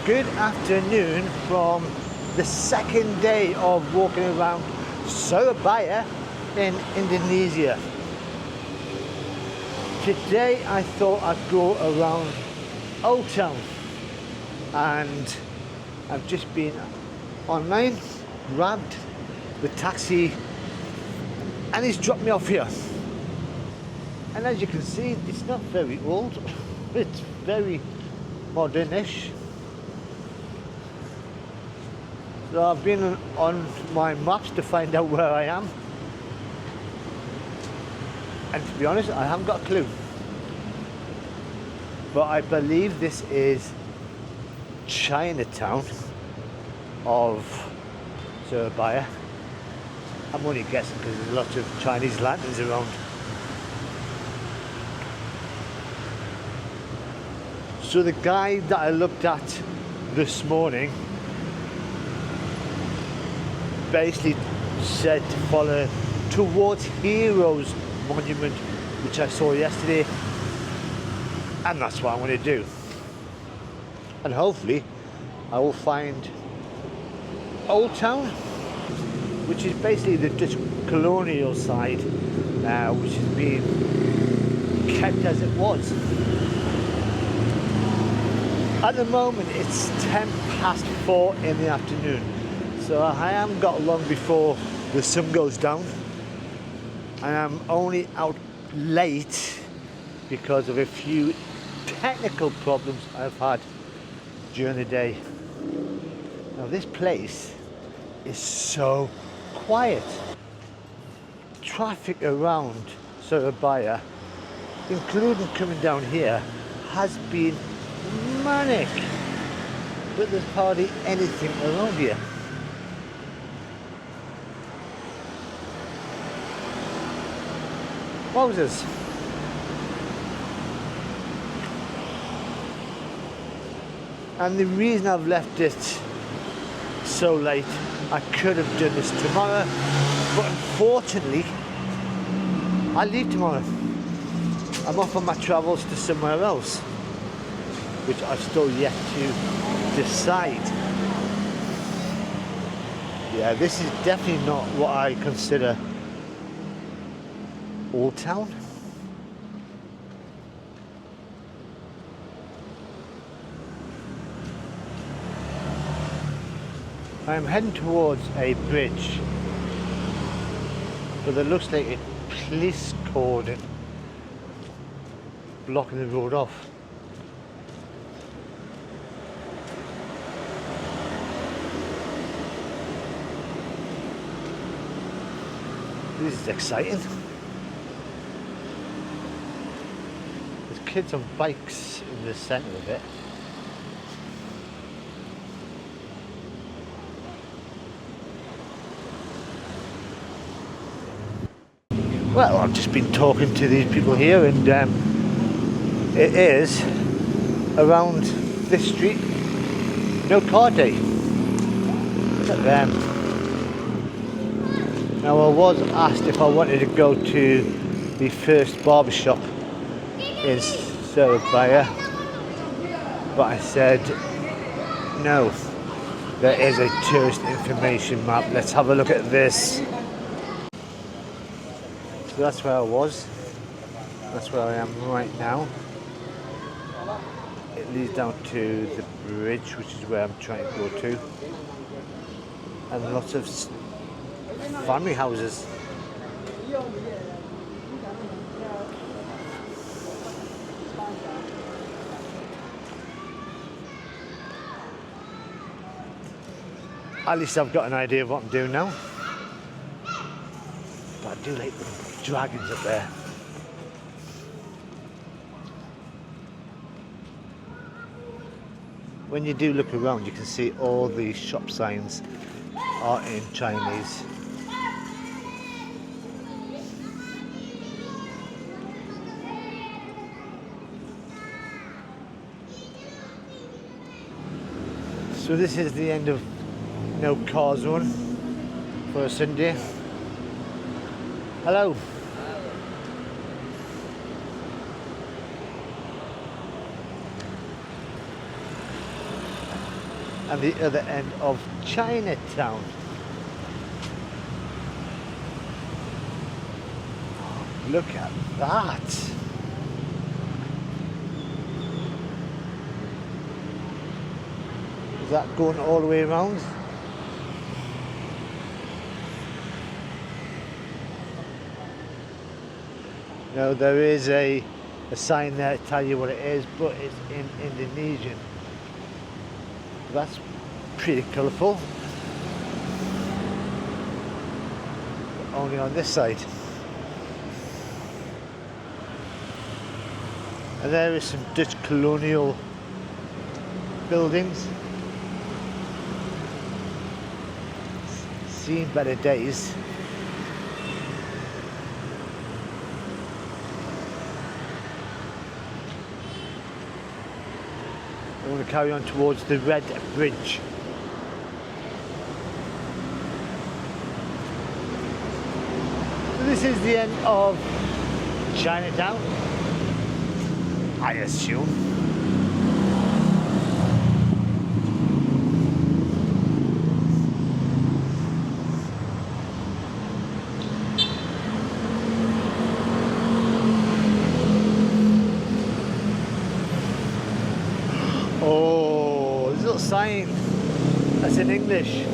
Good afternoon from the second day of walking around Surabaya in Indonesia. Today I thought I'd go around Old Town, and I've just been online, grabbed the taxi, and he's dropped me off here. And as you can see, it's not very old, it's very modernish. So I've been on my maps to find out where I am, and to be honest, I haven't got a clue. But I believe this is Chinatown of Surabaya. I'm only guessing because there's lots of Chinese lanterns around. So the guide that I looked at this morning basically said to follow towards Heroes Monument, which I saw yesterday, and that's what I'm going to do. And hopefully I will find Old Town, which is basically the Dutch colonial side, which is being kept as it was. At the moment it's 4:10 in the afternoon, so I haven't got long before the sun goes down, and I'm only out late because of a few technical problems I've had during the day. Now this place is so quiet. Traffic around Surabaya, including coming down here, has been manic, but there's hardly anything around here. Wowzers. And the reason I've left it so late, I could have done this tomorrow, but unfortunately I leave tomorrow. I'm off on my travels to somewhere else, which I've still yet to decide. Yeah, this is definitely not what I consider Old Town. I'm heading towards a bridge, but there looks like a police cordon blocking the road off. This is exciting. There's kids on bikes in the centre of it. Well, I've just been talking to these people here, and it is around this street, no car day. Look at them. Now I was asked if I wanted to go to the first barbershop in Surabaya, but I said no. There is a tourist information map. Let's have a look at this. So that's where I was. That's where I am right now. It leads down to the bridge, which is where I'm trying to go to, and lots of family houses. At least I've got an idea of what I'm doing now. But I do like the dragons up there. When you do look around, you can see all the shop signs are in Chinese. So this is the end of no car zone for a Sunday. Hello. and the other end of Chinatown. Look at that. Is that going all the way around? No, there is a sign there to tell you what it is, but it's in Indonesian. That's pretty colourful. Only on this side. And there is some Dutch colonial buildings. Seen better days. I'm going to carry on towards the Red Bridge. So this is the end of Chinatown, I assume. Oh, there's a little sign that's in English.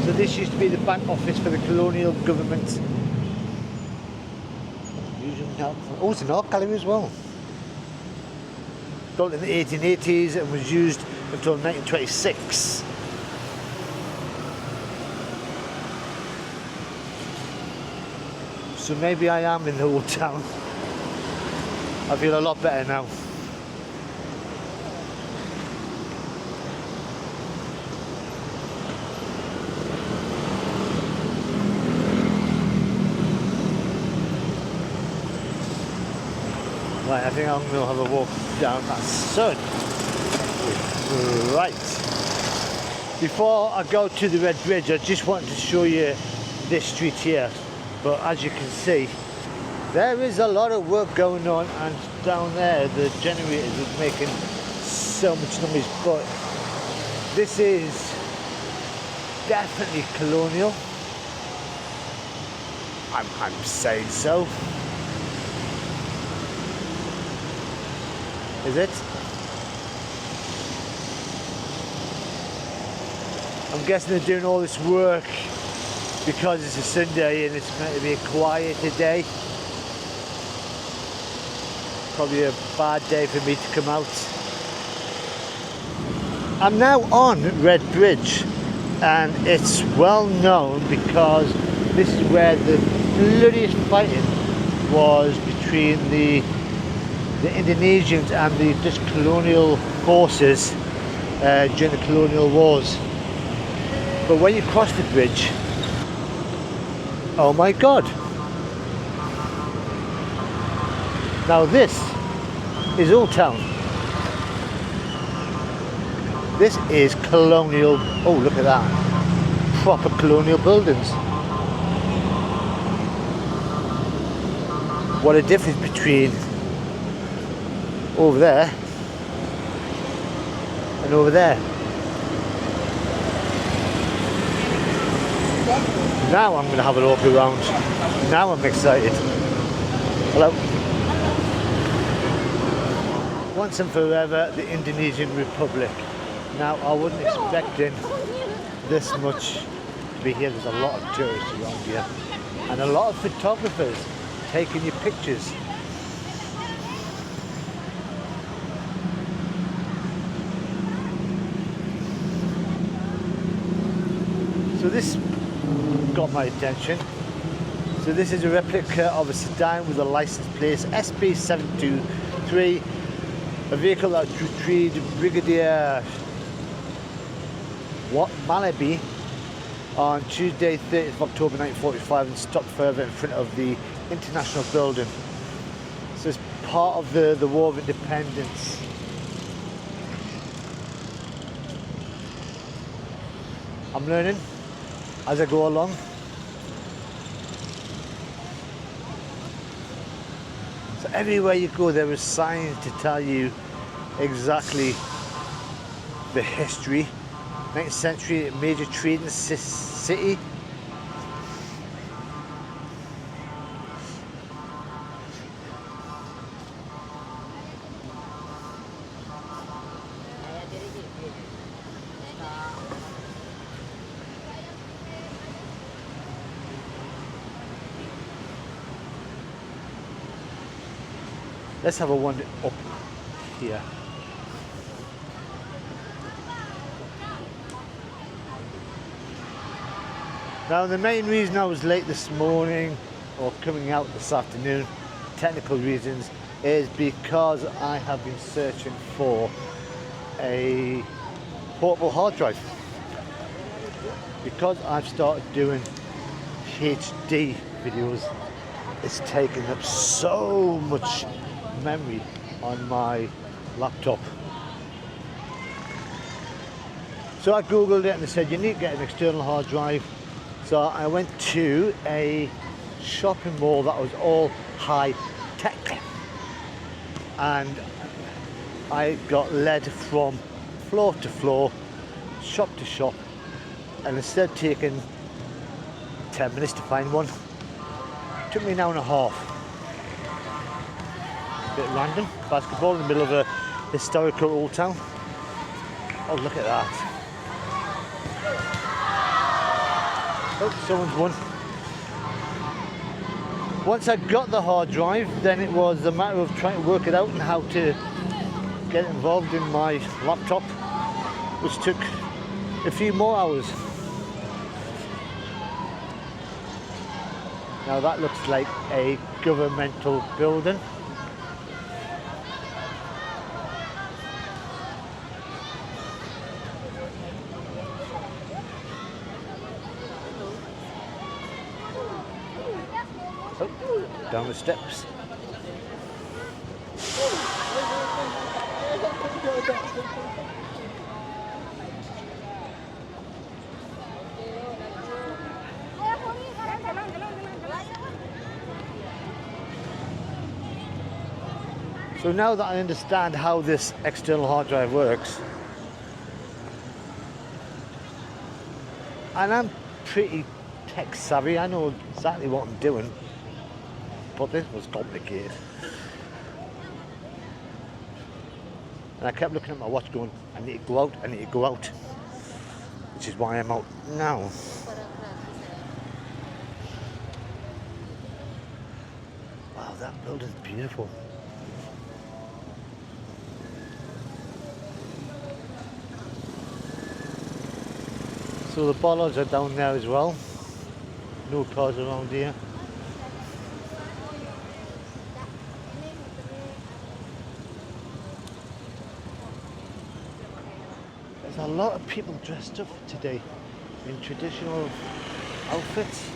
So this used to be the bank office for the colonial government. Oh, it's an art gallery as well. Built in the 1880s and was used until 1926. So maybe I am in the old town. I feel a lot better now. Right, I think I'm going to have a walk down that sun. Right. Before I go to the Red Bridge, I just wanted to show you this street here. But as you can see, there is a lot of work going on, and down there the generators are making so much noise. But this is definitely colonial. I'm saying so. Is it? I'm guessing they're doing all this work because it's a Sunday and it's meant to be a quieter day. Probably a bad day for me to come out. I'm now on Red Bridge, and it's well known because this is where the bloodiest fighting was between the Indonesians and the Dutch colonial forces during the colonial wars. But when you cross the bridge, oh my God! Now this is Old Town. This is colonial. Oh, look at that! Proper colonial buildings. What a difference between over there and over there. Now I'm going to have a look around. Now I'm excited. Hello. Once and forever, the Indonesian Republic. Now I wasn't expecting this much to be here. There's a lot of tourists around here and a lot of photographers taking your pictures. So this got my attention. So this is a replica of a sedan with a license plate SP723, a vehicle that retrieved Brigadier Malabi on Tuesday 30th of October 1945 and stopped further in front of the International Building. So it's part of the War of Independence. I'm learning as I go along. So everywhere you go there are signs to tell you exactly the history 19th century major trading city. Let's have a wander up here. Now the main reason I was late this morning or coming out this afternoon, technical reasons, is because I have been searching for a portable hard drive. Because I've started doing HD videos, it's taken up so much memory on my laptop. So I googled it and they said you need to get an external hard drive. So I went to a shopping mall that was all high tech, and I got led from floor to floor, shop to shop, and instead of taking 10 minutes to find one, it took me an hour and a half. Bit random. Basketball in the middle of a historical old town. Oh, look at that. Oh, someone's won. Once I got the hard drive, then it was a matter of trying to work it out and how to get involved in my laptop, which took a few more hours. Now that looks like a governmental building. Oh, down the steps. So now that I understand how this external hard drive works, and I'm pretty tech savvy, I know exactly what I'm doing, but this was complicated. And I kept looking at my watch going, I need to go out, I need to go out, which is why I'm out now. Wow, that building's beautiful. So the bollards are down there as well. No cars around here. There's a lot of people dressed up today in traditional outfits.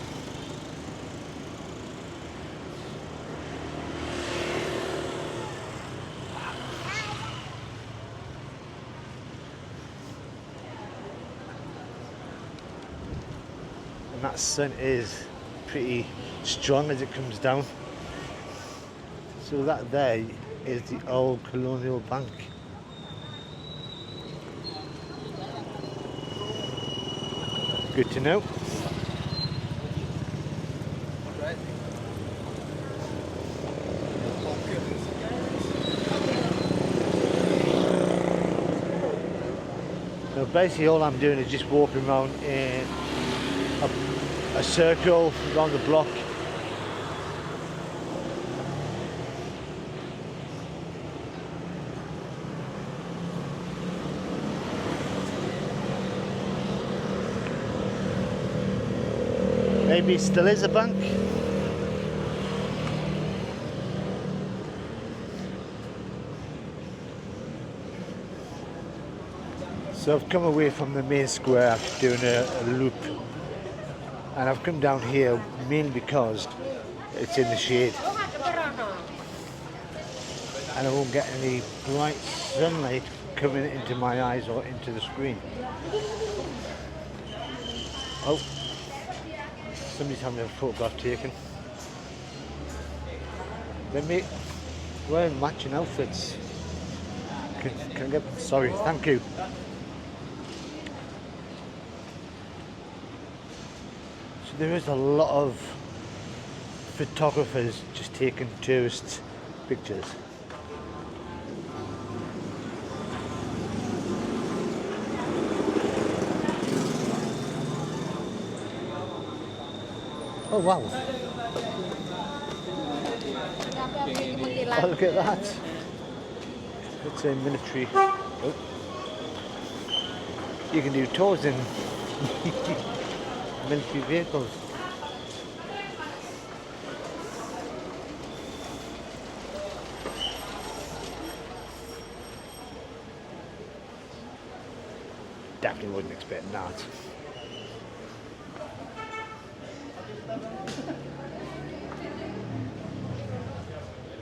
And that sun is pretty strong as it comes down. So that there is the old Colonial Bank. Good to know. So basically all I'm doing is just walking around in a circle around the block. Maybe it still is a bank. So I've come away from the main square after doing a loop, and I've come down here mainly because it's in the shade and I won't get any bright sunlight coming into my eyes or into the screen. Oh, somebody's having a photograph taken. They're wearing matching outfits. Can I get, sorry, thank you. there is a lot of photographers just taking tourist pictures. Oh wow. Oh, look at that. It's a military. Oh. You can do tours in military vehicles. Definitely wasn't expecting that.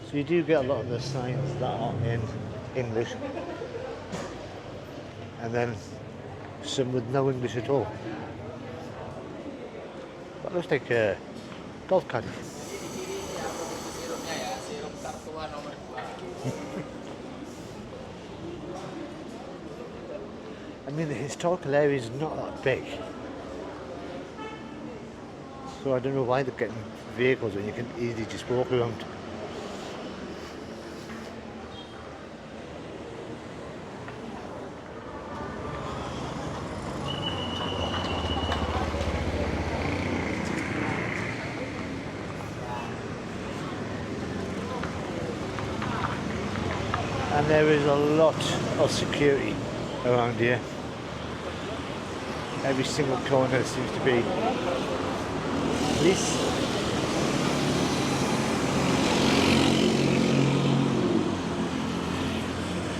So you do get a lot of the signs that are in English, and then some with no English at all. That looks like a golf caddy. I mean, the historical area is not that big, so I don't know why they're getting vehicles when you can easily just walk around. And there is a lot of security around here. Every single corner seems to be police.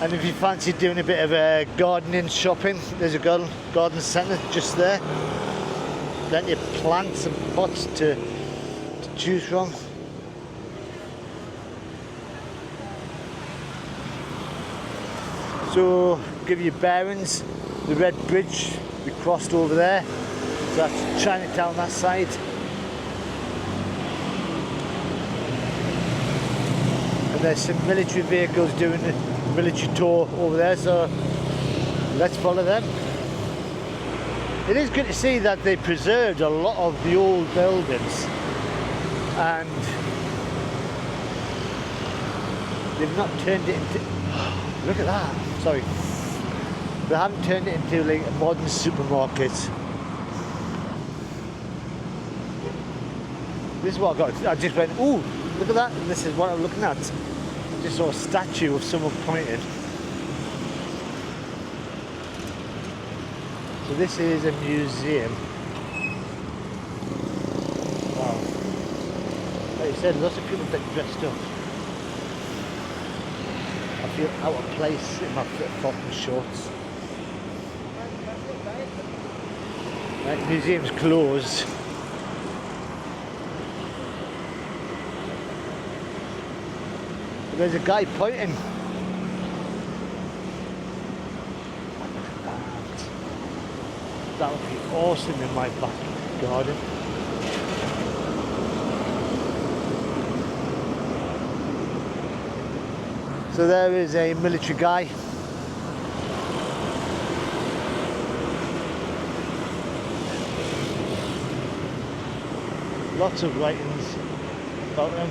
And if you fancy doing a bit of gardening shopping, there's a garden centre just there. Plenty of plants and pots to choose from. So, give you bearings, the Red Bridge we crossed over there, so that's Chinatown that side. And there's some military vehicles doing the military tour over there, so let's follow them. It is good to see that they preserved a lot of the old buildings, and they've not turned it into, look at that. Sorry, they haven't turned it into like a modern supermarket. This is what I got. I just went, ooh, look at that. And this is what I'm looking at. Just saw a statue of someone pointed. So this is a museum. Wow. Like you said, lots of people get dressed up. I feel out of place in my flip-flop and shorts. Right, the museum's closed. But there's a guy pointing. That would be awesome in my back garden. So there is a military guy. Lots of writings about him.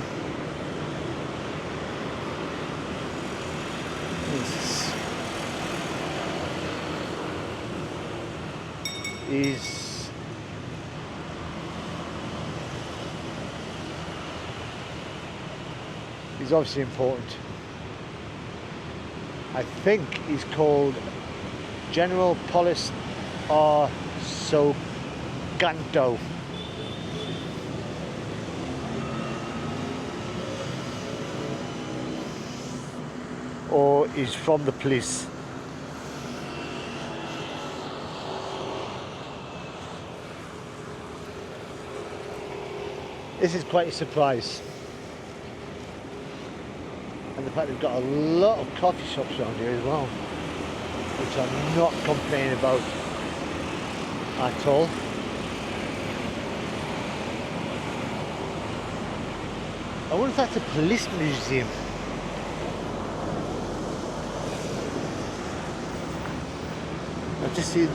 He's obviously important. I think he's called General Polis R. Soganto. Or he's from the police. This is quite a surprise. And the fact they've got a lot of coffee shops around here as well, which I'm not complaining about at all. I wonder if that's a police museum. I've just seen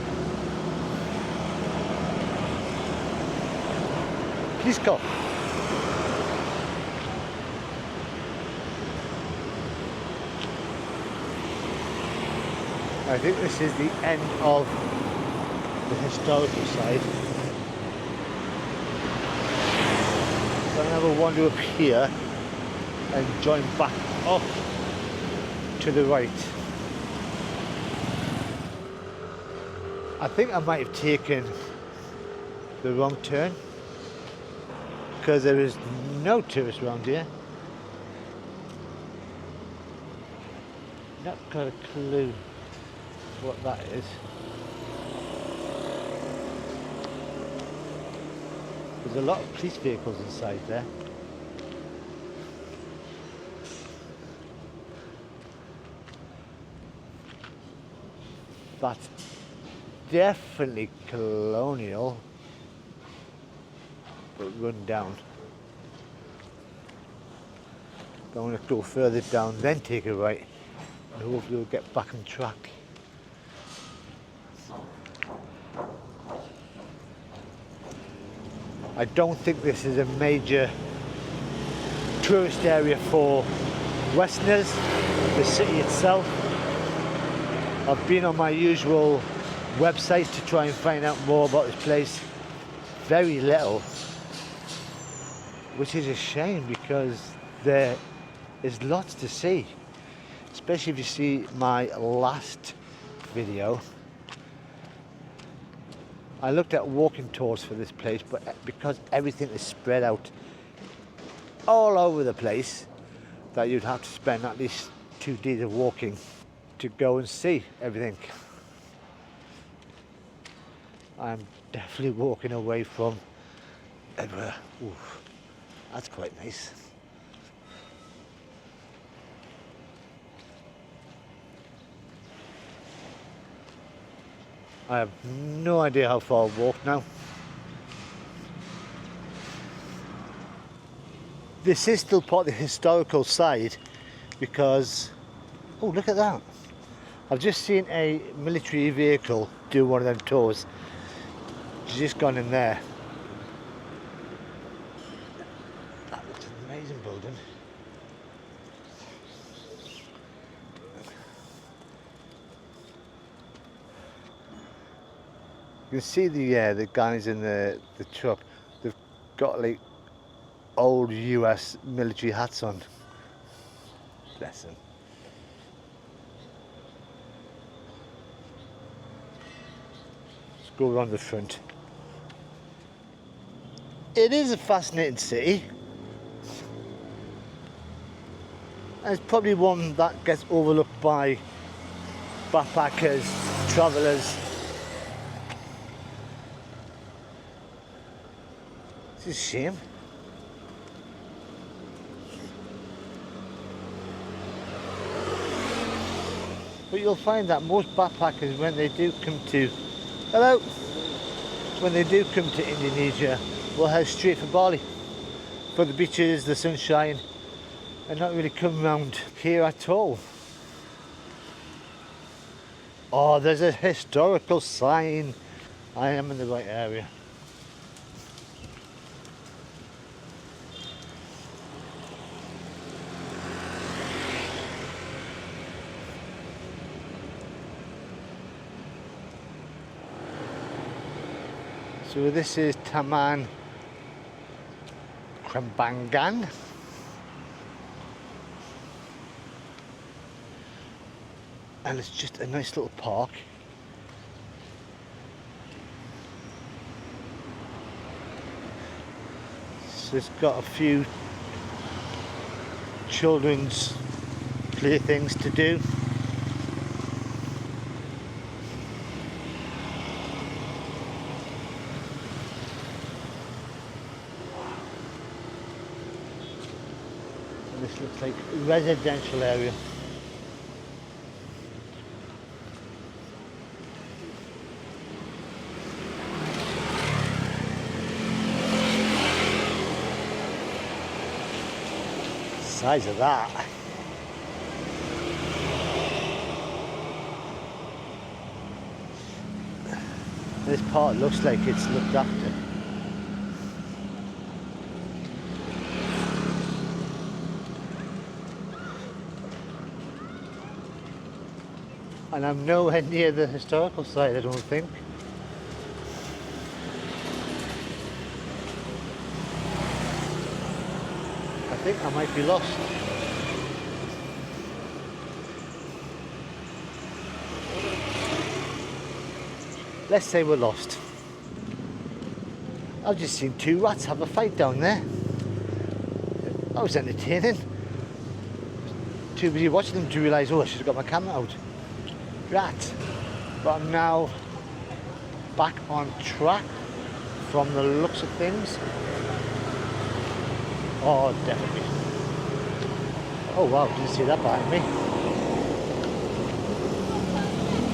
police car. I think this is the end of the historical side. So I'm going to have a wander up here and join back up to the right. I think I might have taken the wrong turn because there is no tourists around here. Not got a clue what that is. There's a lot of police vehicles inside there. That's definitely colonial, but run down. But I'm going to go further down, then take a right, and hopefully we'll get back on track. I don't think this is a major tourist area for Westerners, the city itself. I've been on my usual website to try and find out more about this place. Very little, which is a shame because there is lots to see, especially if you see my last video. I looked at walking tours for this place, but because everything is spread out all over the place, that you'd have to spend at least 2 days of walking to go and see everything. I'm definitely walking away from Edinburgh. Ooh, that's quite nice. I have no idea how far I've walked now. This is still part of the historical side because, oh, look at that. I've just seen a military vehicle do one of them tours. She's just gone in there. That looks an amazing building. You can see the guys in the truck. They've got like old US military hats on. Bless them. Let's go around the front. It is a fascinating city. And it's probably one that gets overlooked by backpackers, travellers. It's a shame. But you'll find that most backpackers, when they do come to, when they do come to Indonesia, will head straight for Bali, for the beaches, the sunshine, and not really come around here at all. Oh, there's a historical sign. I am in the right area. So this is Taman Kembangan. And it's just a nice little park. So it's got a few children's playthings to do. This looks like a residential area. Size of that. This part looks like it's looked after. And I'm nowhere near the historical site, I don't think. I think I might be lost. Let's say we're lost. I've just seen two rats have a fight down there. That was entertaining. Too busy watching them to realise, oh, I should have got my camera out. Right, but I'm now back on track from the looks of things. Oh, definitely. Oh wow, didn't see that behind me.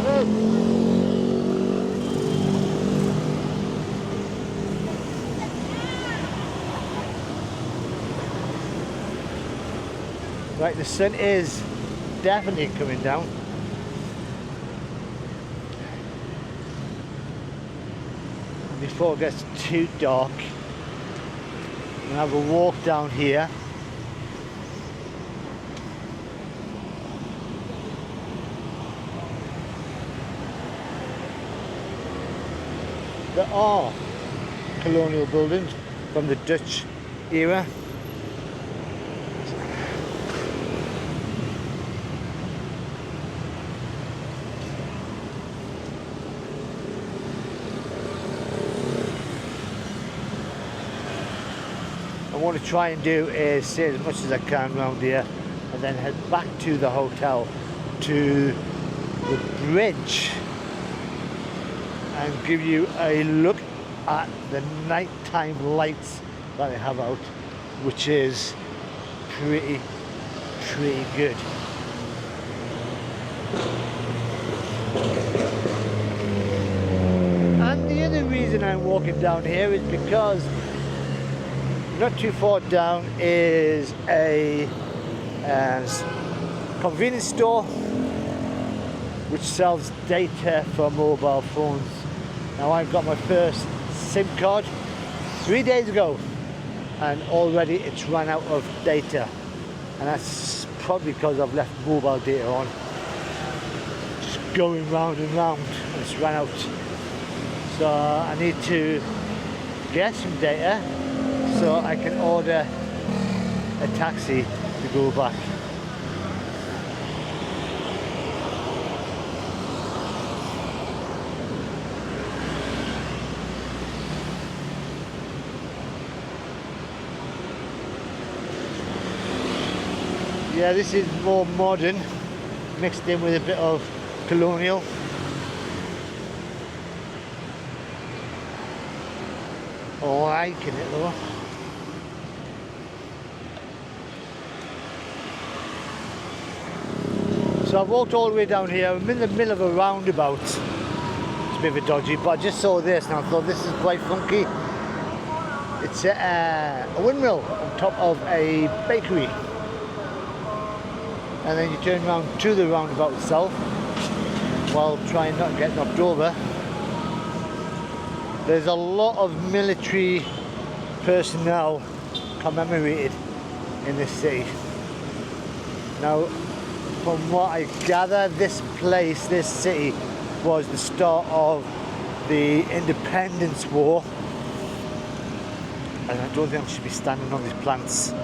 Oh. Right, the sun is definitely coming down. Before it gets too dark, I'm gonna have a walk down here. There are colonial buildings from the Dutch era. What I want to try and do is see as much as I can around here and then head back to the hotel, to the bridge, and give you a look at the nighttime lights that they have out, which is pretty good. And the other reason I'm walking down here is because not too far down is a convenience store which sells data for mobile phones. Now I've got my first SIM card 3 days ago and already it's run out of data, and that's probably because I've left mobile data on, just going round and round, and it's run out. So I need to get some data so I can order a taxi to go back. Yeah, this is more modern, mixed in with a bit of colonial. Liking it though. So I've walked all the way down here. I'm in the middle of a roundabout. It's a bit of a dodgy, but I just saw this and I thought this is quite funky. It's a windmill on top of a bakery. And then you turn around to the roundabout itself while trying not to get knocked over. There's a lot of military personnel commemorated in this city. Now, from what I gather, this place, this city, was the start of the Independence War. And I don't think I should be standing on these plants.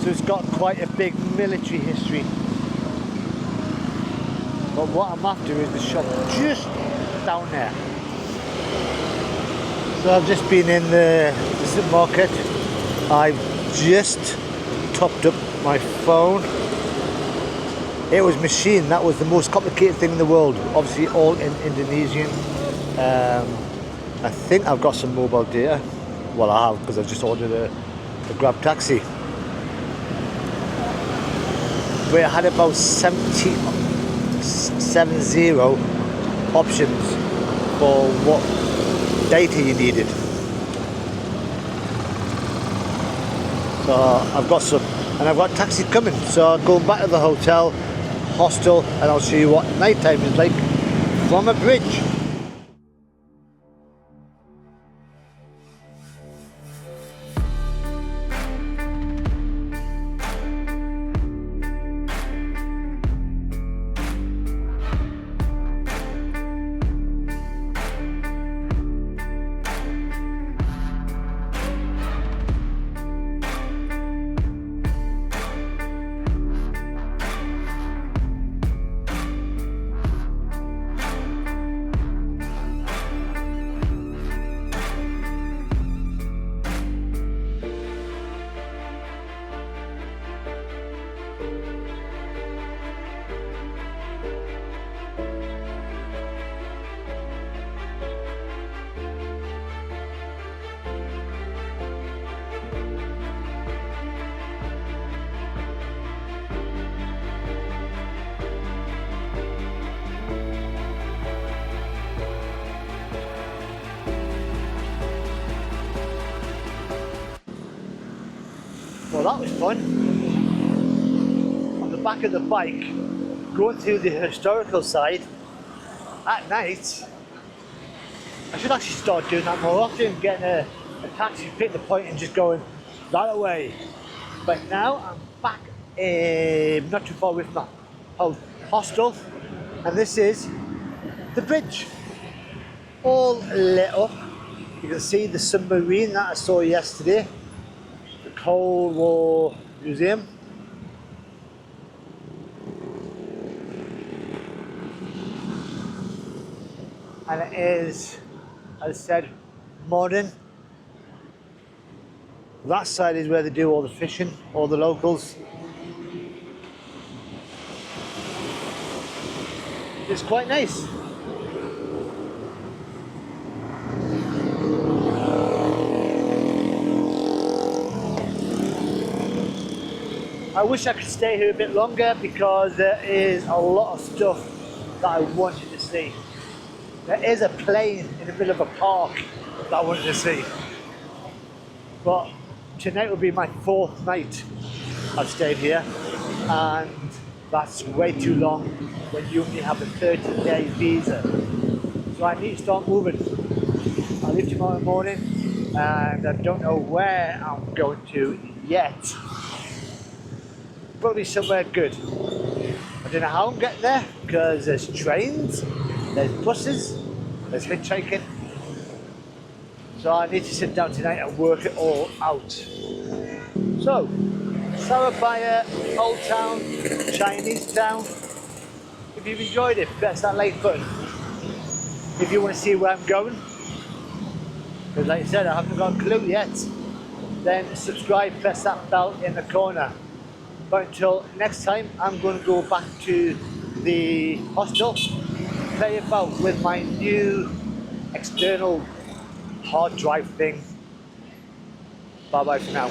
So it's got quite a big military history. But what I'm after is the shop just down there. So I've just been in the supermarket. I've just topped up my phone. It was machine. That was the most complicated thing in the world. Obviously all in Indonesian. I think I've got some mobile data. Well, I have, because I've just ordered a Grab taxi. We had about 70 options for what data you needed. So I've got some, and I've got taxis coming. So I'll go back to the hotel, hostel, and I'll show you what nighttime is like from a bridge. that was fun. On the back of the bike, going through the historical side at night. I should actually start doing that more often, getting a taxi, pick the point and just going that away. But now I'm back not too far away from my hostel, and this is the bridge. All lit up. You can see the submarine that I saw yesterday, the Cold War Museum. And it is, as I said, modern. That side is where they do all the fishing, all the locals. It's quite nice. I wish I could stay here a bit longer because there is a lot of stuff that I wanted to see. There is a plane in the middle of a park that I wanted to see. But tonight will be my 4th night I've stayed here, and that's way too long when you only have a 30-day visa. So I need to start moving. I leave tomorrow morning and I don't know where I'm going to yet. Probably somewhere good. I don't know how I'm getting there because there's trains, there's buses, there's hitchhiking. So I need to sit down tonight and work it all out. So, Surabaya, Old Town, Chinese Town. If you've enjoyed it, press that like button. If you want to see where I'm going, because like I said, I haven't got a clue yet, then subscribe, press that bell in the corner. But until next time, I'm going to go back to the hostel, play about with my new external hard drive thing. Bye bye for now.